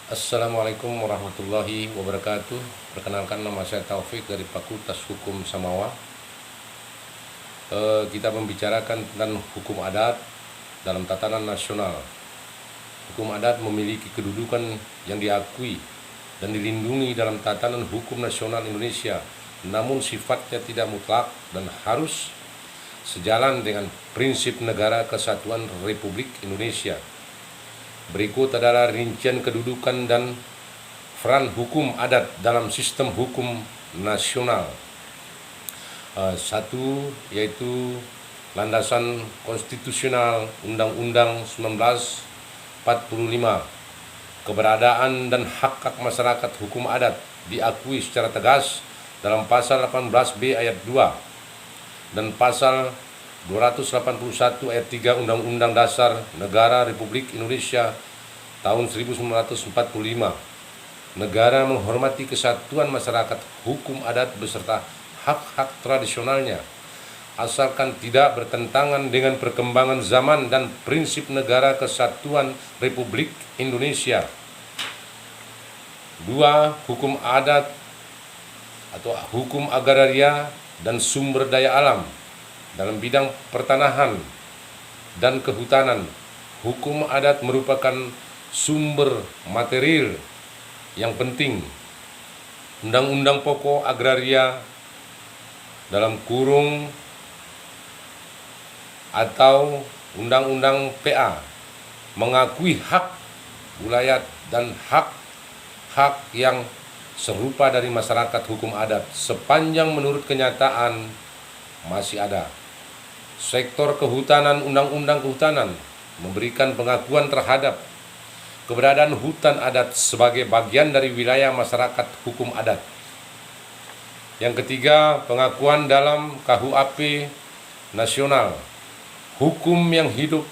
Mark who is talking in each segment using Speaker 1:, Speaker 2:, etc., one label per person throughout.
Speaker 1: Assalamualaikum warahmatullahi wabarakatuh. Perkenalkan, nama saya Taufik dari Fakultas Hukum Samawa. Kita membicarakan tentang hukum adat dalam tatanan nasional. Hukum adat memiliki kedudukan yang diakui dan dilindungi dalam tatanan hukum nasional Indonesia, namun sifatnya tidak mutlak dan harus sejalan dengan prinsip Negara Kesatuan Republik Indonesia. Berikut adalah rincian kedudukan dan peran hukum adat dalam sistem hukum nasional. Satu, yaitu landasan konstitusional Undang-Undang 1945. Keberadaan dan hak masyarakat hukum adat diakui secara tegas dalam pasal 18B ayat 2 dan pasal 281 ayat 3 Undang-Undang Dasar Negara Republik Indonesia tahun 1945. Negara menghormati kesatuan masyarakat hukum adat beserta hak-hak tradisionalnya, asalkan tidak bertentangan dengan perkembangan zaman dan prinsip Negara Kesatuan Republik Indonesia. 2. Hukum adat atau hukum agraria dan sumber daya alam. Dalam bidang pertanahan dan kehutanan, hukum adat merupakan sumber material yang penting. Undang-Undang Pokok Agraria dalam kurung atau Undang-Undang PA mengakui hak wilayah dan hak-hak yang serupa dari masyarakat hukum adat sepanjang menurut kenyataan masih ada. Sektor kehutanan, Undang-Undang Kehutanan memberikan pengakuan terhadap keberadaan hutan adat sebagai bagian dari wilayah masyarakat hukum adat. Yang ketiga, pengakuan dalam KUHP nasional. Hukum yang hidup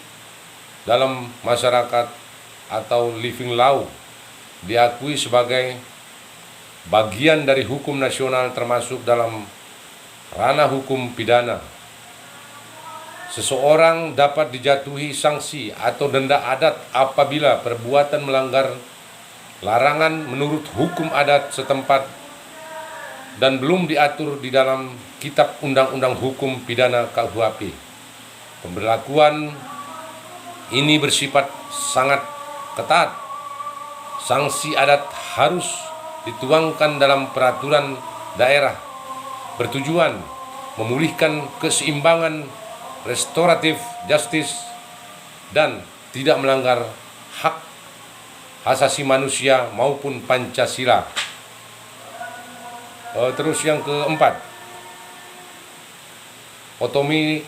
Speaker 1: dalam masyarakat atau living law diakui sebagai bagian dari hukum nasional termasuk dalam ranah hukum pidana. Seseorang dapat dijatuhi sanksi atau denda adat apabila perbuatan melanggar larangan menurut hukum adat setempat dan belum diatur di dalam Kitab Undang-Undang Hukum Pidana KUHP. Pemberlakuan ini bersifat sangat ketat. Sanksi adat harus dituangkan dalam peraturan daerah bertujuan memulihkan keseimbangan restoratif justice dan tidak melanggar hak asasi manusia maupun Pancasila. Terus yang keempat,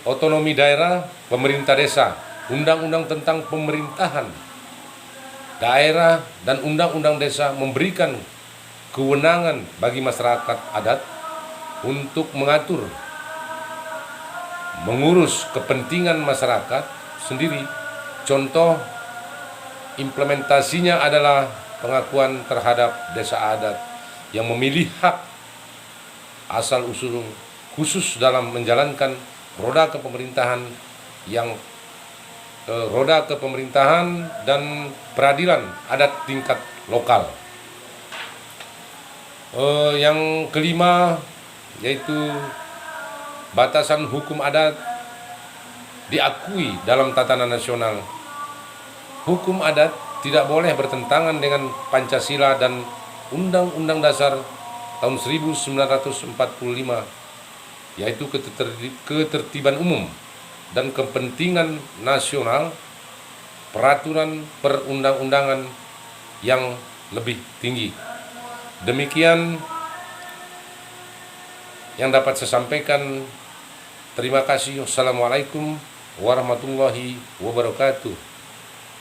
Speaker 1: otonomi daerah, pemerintah desa, undang-undang tentang pemerintahan daerah dan undang-undang desa memberikan kewenangan bagi masyarakat adat untuk mengatur mengurus kepentingan masyarakat sendiri. Contoh implementasinya adalah pengakuan terhadap desa adat yang memilih hak asal usul khusus dalam menjalankan roda kepemerintahan dan peradilan adat tingkat lokal. Yang kelima, yaitu batasan hukum adat diakui dalam tatanan nasional. Hukum adat tidak boleh bertentangan dengan Pancasila dan Undang-Undang Dasar tahun 1945, yaitu ketertiban umum dan kepentingan nasional, peraturan perundang-undangan yang lebih tinggi. Demikian yang dapat saya sampaikan. Terima kasih. Wassalamualaikum warahmatullahi wabarakatuh.